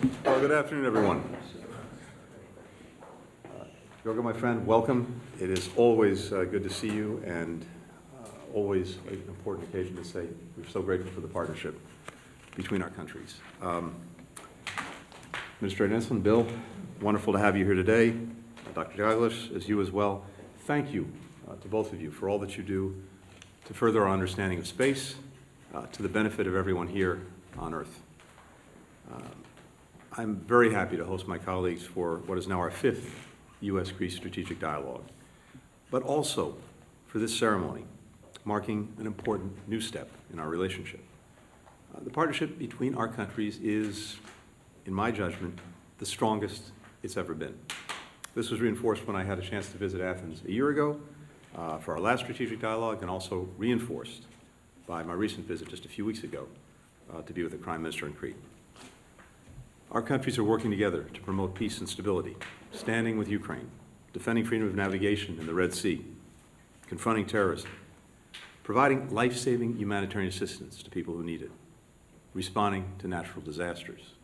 Well, good afternoon, everyone. Giorgos, my friend, welcome. It is always good to see you, and always an important occasion to say we're so grateful for the partnership between our countries. Administrator Ensign, Bill, wonderful to have you here today. Dr. Giorgos, as you as well. Thank you to both of you for all that you do to further our understanding of space to the benefit of everyone here on Earth. I'm very happy to host my colleagues for what is now our 5th U.S.-Greece Strategic Dialogue, but also for this ceremony, marking an important new step in our relationship. The partnership between our countries is, in my judgment, the strongest it's ever been. This was reinforced when I had a chance to visit Athens a year ago for our last strategic dialogue, and also reinforced by my recent visit just a few weeks ago to be with the Prime Minister in Crete. Our countries are working together to promote peace and stability, standing with Ukraine, defending freedom of navigation in the Red Sea, confronting terrorism, providing life-saving humanitarian assistance to people who need it, responding to natural disasters.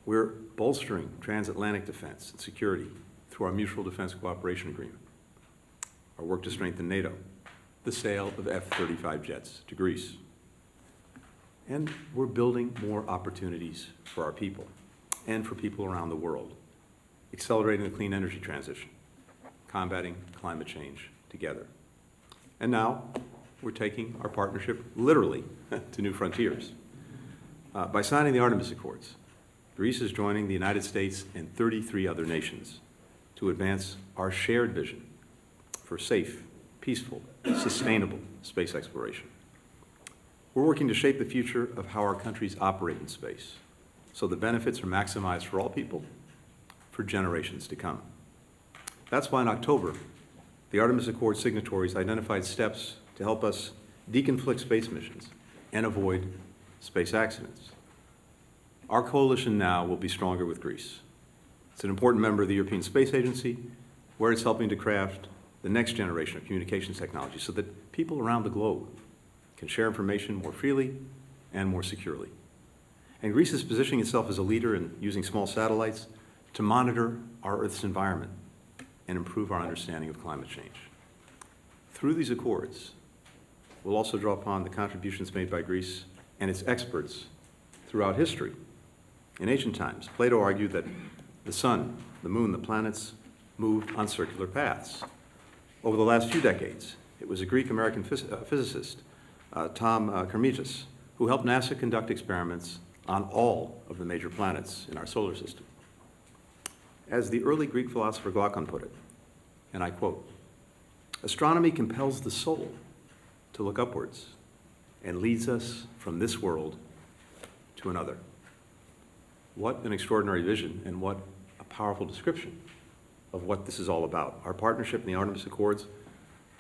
We're bolstering transatlantic defense and security through our Mutual Defense Cooperation Agreement, our work to strengthen NATO, the sale of F-35 jets to Greece. And we're building more opportunities for our people and for people around the world, accelerating the clean energy transition, combating climate change together. And now we're taking our partnership literally to new frontiers. By signing the Artemis Accords, Greece is joining the United States and 33 other nations to advance our shared vision for safe, peaceful, sustainable space exploration. We're working to shape the future of how our countries operate in space, so the benefits are maximized for all people for generations to come. That's why in October, the Artemis Accords signatories identified steps to help us deconflict space missions and avoid space accidents. Our coalition now will be stronger with Greece. It's an important member of the European Space Agency, where it's helping to craft the next generation of communications technology so that people around the globe can share information more freely and more securely. And Greece is positioning itself as a leader in using small satellites to monitor our Earth's environment and improve our understanding of climate change. Through these accords, we'll also draw upon the contributions made by Greece and its experts throughout history. In ancient times, Plato argued that the sun, the moon, the planets moved on circular paths. Over the last few decades, it was a Greek-American physicist, Tom Gerapetritis, who helped NASA conduct experiments on all of the major planets in our solar system. As the early Greek philosopher Glaucon put it, and I quote, "Astronomy compels the soul to look upwards and leads us from this world to another." What an extraordinary vision, and what a powerful description of what this is all about. Our partnership in the Artemis Accords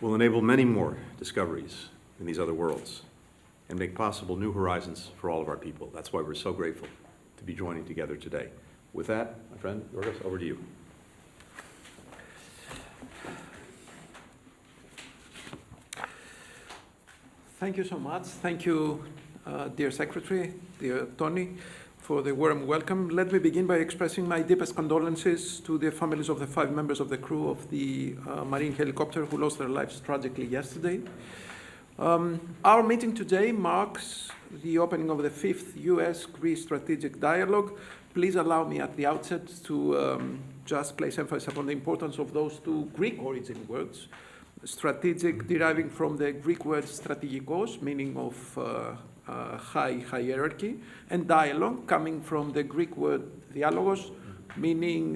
will enable many more discoveries in these other worlds and make possible new horizons for all of our people. That's why we're so grateful to be joining together today. With that, my friend, Giorgos, over to you. Thank you so much. Thank you, dear Secretary, dear Tony, for the warm welcome. Let me begin by expressing my deepest condolences to the families of the 5 members of the crew of the Marine helicopter who lost their lives tragically yesterday. Our meeting today marks the opening of the 5th U.S.-Greece Strategic Dialogue. Please allow me at the outset to just place emphasis upon the importance of those 2 Greek origin words, strategic deriving from the Greek word strategikos, meaning of high hierarchy, and dialogue coming from the Greek word dialogos, meaning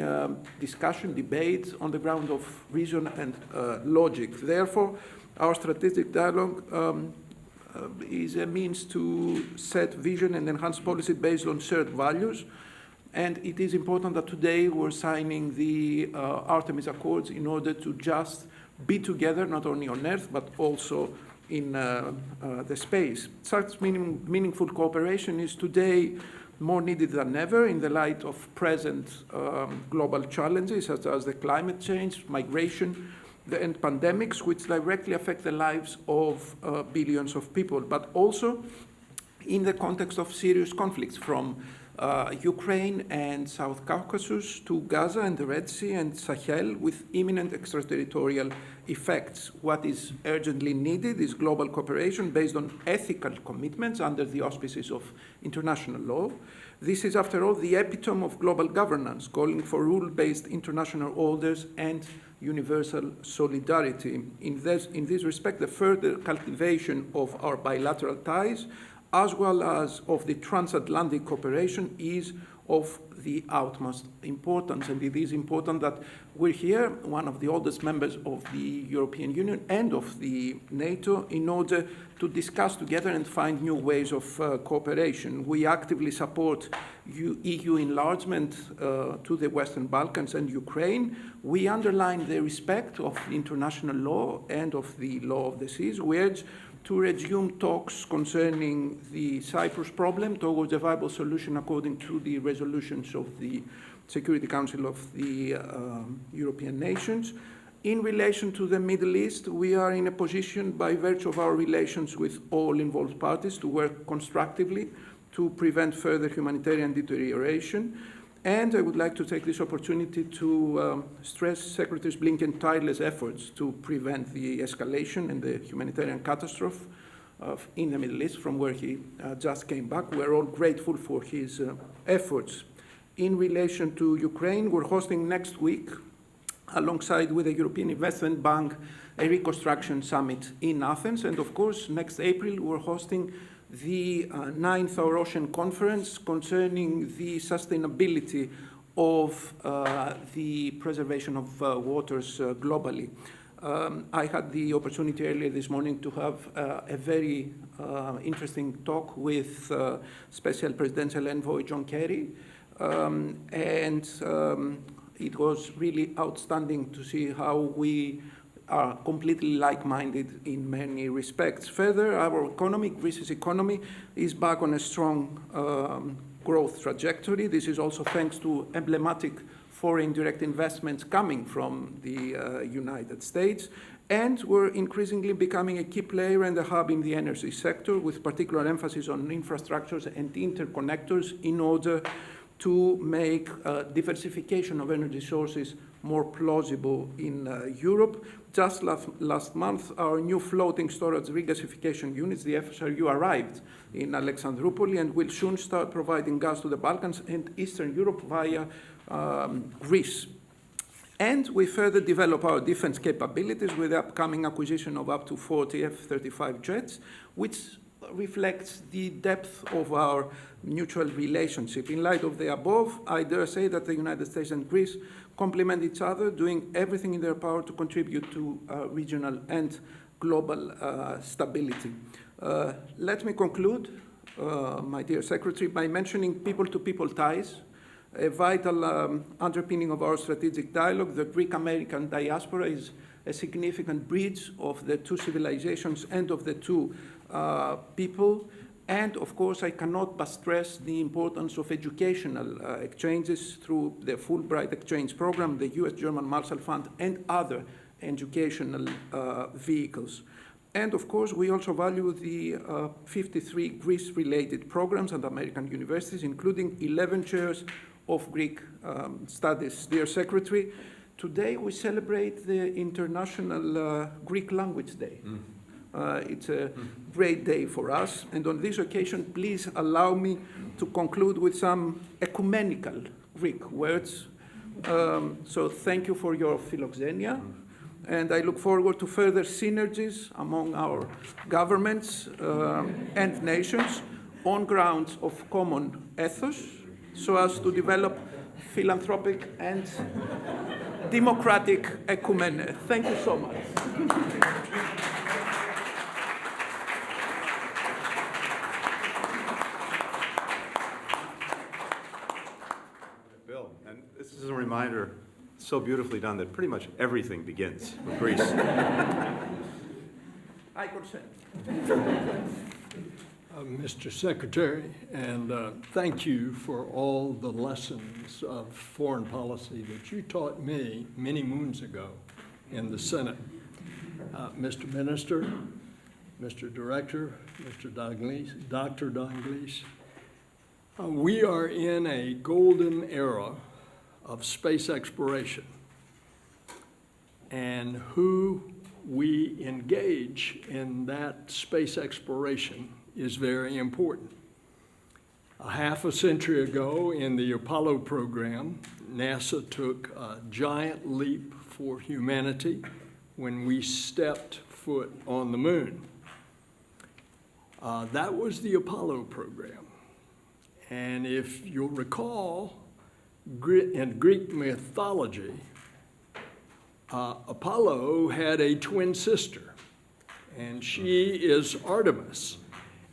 discussion, debate on the ground of reason and logic. Therefore, our strategic dialogue is a means to set vision and enhance policy based on shared values. And it is important that today we're signing the Artemis Accords in order to just be together, not only on Earth, but also in the space. Such meaningful cooperation is today more needed than ever in the light of present global challenges, such as the climate change, migration, and pandemics, which directly affect the lives of billions of people, but also in the context of serious conflicts, from Ukraine and South Caucasus to Gaza and the Red Sea and Sahel with imminent extraterritorial effects. What is urgently needed is global cooperation based on ethical commitments under the auspices of international law. This is, after all, the epitome of global governance, calling for rule-based international orders and universal solidarity. In this respect, the further cultivation of our bilateral ties, as well as of the transatlantic cooperation, is of the utmost importance. And it is important that we're here, one of the oldest members of the European Union and of the NATO, in order to discuss together and find new ways of cooperation. We actively support EU enlargement to the Western Balkans and Ukraine. We underline the respect of international law and of the law of the seas. We urge to resume talks concerning the Cyprus problem towards a viable solution according to the resolutions of the Security Council of the European nations. In relation to the Middle East, we are in a position, by virtue of our relations with all involved parties, to work constructively to prevent further humanitarian deterioration. And I would like to take this opportunity to stress Secretary Blinken's tireless efforts to prevent the escalation and the humanitarian catastrophe in the Middle East, from where he just came back. We're all grateful for his efforts. In relation to Ukraine, we're hosting next week, alongside with the European Investment Bank, a reconstruction summit in Athens. And of course, next April, we're hosting the 9th Eurasian Conference concerning the sustainability of the preservation of waters globally. I had the opportunity earlier this morning to have a very interesting talk with Special Presidential Envoy John Kerry, and it was really outstanding to see how we are completely like-minded in many respects. Further, our economy, Greece's economy, is back on a strong growth trajectory. This is also thanks to emblematic foreign direct investments coming from the United States. And we're increasingly becoming a key player and a hub in the energy sector, with particular emphasis on infrastructures and interconnectors in order to make diversification of energy sources more plausible in Europe. Just last month, our new floating storage regasification units, the FSRU, arrived in Alexandroupolis and will soon start providing gas to the Balkans and Eastern Europe via Greece. And we further develop our defense capabilities with the upcoming acquisition of up to 40 F-35 jets, which reflects the depth of our mutual relationship. In light of the above, I dare say that the United States and Greece complement each other, doing everything in their power to contribute to regional and global stability. Let me conclude, my dear Secretary, by mentioning people-to-people ties, a vital underpinning of our strategic dialogue. The Greek-American diaspora is a significant bridge of the two civilizations and of the two people. And of course, I cannot but stress the importance of educational exchanges through the Fulbright Exchange Program, the US-German Marshall Fund, and other educational vehicles. And of course, we also value the 53 Greece-related programs at American universities, including 11 chairs of Greek studies. Dear Secretary, today we celebrate the International Greek Language Day. It's a great day for us, and on this occasion, please allow me to conclude with some ecumenical Greek words. So thank you for your philoxenia, and I look forward to further synergies among our governments and nations on grounds of common ethos, so as to develop philanthropic and democratic ecumene. Thank you so much. Bill, and this is a reminder, so beautifully done, that pretty much everything begins with Greece. I consent. Mr. Secretary, and thank you for all the lessons of foreign policy that you taught me many moons ago in the Senate. Mr. Minister, Mr. Director, Dr. Dalglish, We are in a golden era of space exploration, and who we engage in that space exploration is very important. A half a century ago in the Apollo program, NASA took a giant leap for humanity when we stepped foot on the moon. That was the Apollo program. And if you'll recall, in Greek mythology, Apollo had a twin sister, and she is Artemis.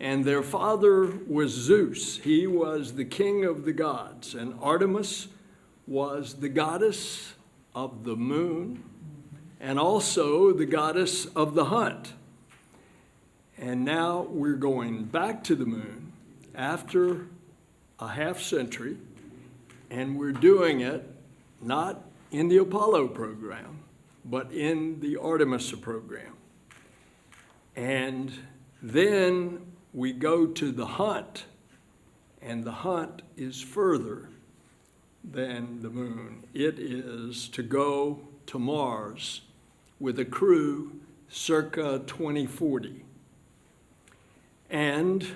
And their father was Zeus. He was the king of the gods, and Artemis was the goddess of the moon and also the goddess of the hunt. And now we're going back to the moon after a half century, and we're doing it not in the Apollo program, but in the Artemis program. And then we go to the hunt, and the hunt is further than the moon. It is to go to Mars with a crew circa 2040. And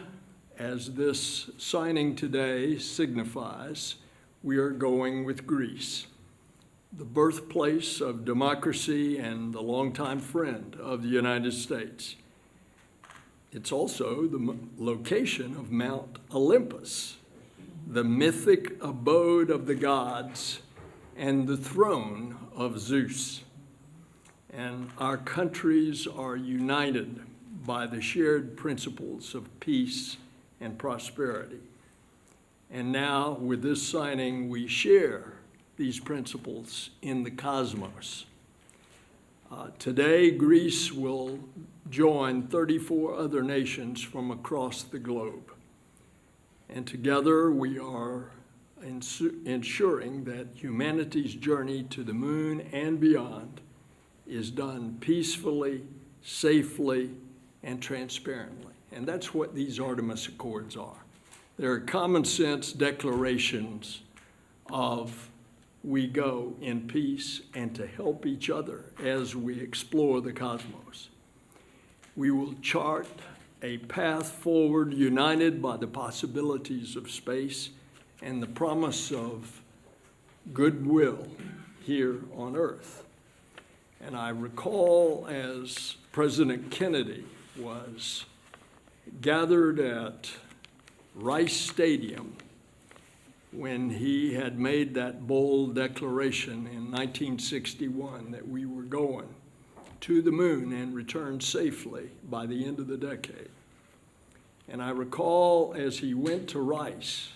as this signing today signifies, we are going with Greece, the birthplace of democracy and the longtime friend of the United States. It's also the location of Mount Olympus, the mythic abode of the gods and the throne of Zeus. And our countries are united by the shared principles of peace and prosperity. And now, with this signing, we share these principles in the cosmos. Today, Greece will join 34 other nations from across the globe. And together, we are ensuring that humanity's journey to the moon and beyond is done peacefully, safely, and transparently. And that's what these Artemis Accords are. They're common sense declarations of we go in peace and to help each other as we explore the cosmos. We will chart a path forward united by the possibilities of space and the promise of goodwill here on Earth. And I recall as President Kennedy was gathered at Rice Stadium when he had made that bold declaration in 1961 that we were going to the moon and return safely by the end of the decade. And I recall as he went to Rice,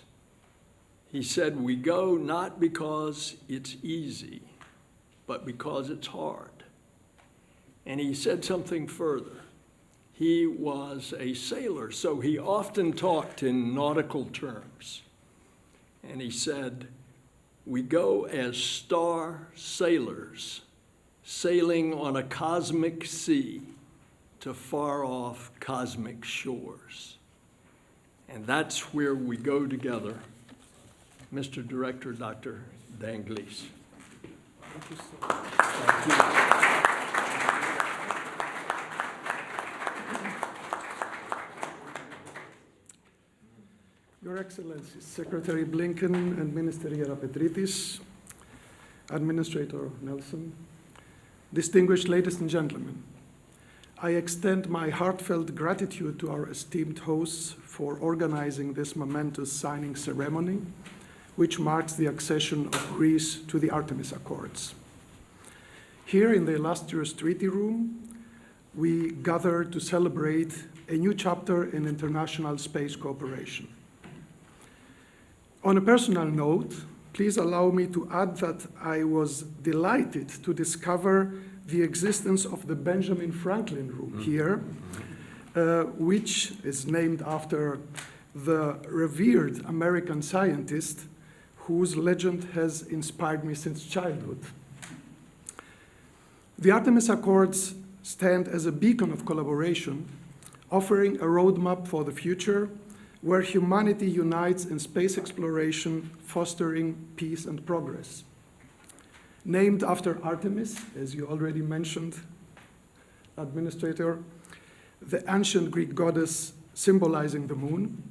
he said, we go not because it's easy, but because it's hard. And he said something further. He was a sailor, so he often talked in nautical terms. And he said, we go as star sailors, sailing on a cosmic sea to far-off cosmic shores. And that's where we go together. Mr. Director, Dr. Danglis. Thank you so much. Thank you. Your Excellency, Secretary Blinken and Minister Gerapetritis, Administrator Nelson, distinguished ladies and gentlemen, I extend my heartfelt gratitude to our esteemed hosts for organizing this momentous signing ceremony, which marks the accession of Greece to the Artemis Accords. Here in the illustrious treaty room, we gather to celebrate a new chapter in international space cooperation. On a personal note, please allow me to add that I was delighted to discover the existence of the Benjamin Franklin Room here, which is named after the revered American scientist whose legend has inspired me since childhood. The Artemis Accords stand as a beacon of collaboration, offering a roadmap for the future where humanity unites in space exploration, fostering peace and progress. Named after Artemis, as you already mentioned, Administrator, the ancient Greek goddess symbolizing the moon,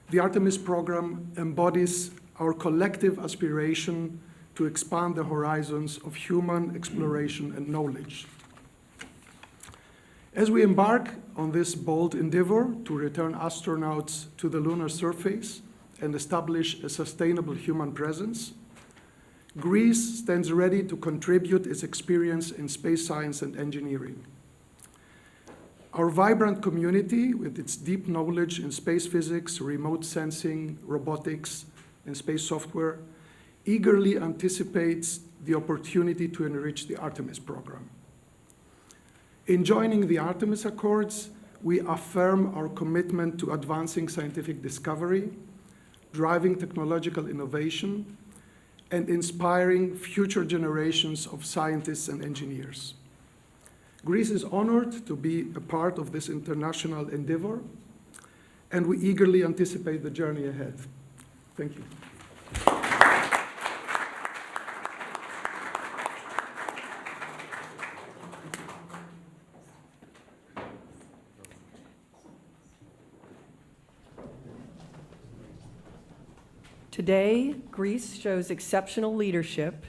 the Artemis program embodies our collective aspiration to expand the horizons of human exploration and knowledge. As we embark on this bold endeavor to return astronauts to the lunar surface and establish a sustainable human presence, Greece stands ready to contribute its experience in space science and engineering. Our vibrant community, with its deep knowledge in space physics, remote sensing, robotics, and space software, eagerly anticipates the opportunity to enrich the Artemis program. In joining the Artemis Accords, we affirm our commitment to advancing scientific discovery, driving technological innovation, and inspiring future generations of scientists and engineers. Greece is honored to be a part of this international endeavor, and we eagerly anticipate the journey ahead. Thank you. Today, Greece shows exceptional leadership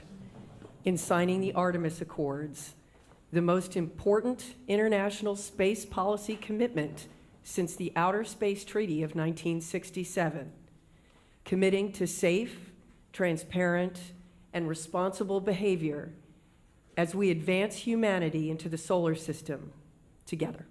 in signing the Artemis Accords, the most important international space policy commitment since the Outer Space Treaty of 1967, committing to safe, transparent, and responsible behavior as we advance humanity into the solar system together.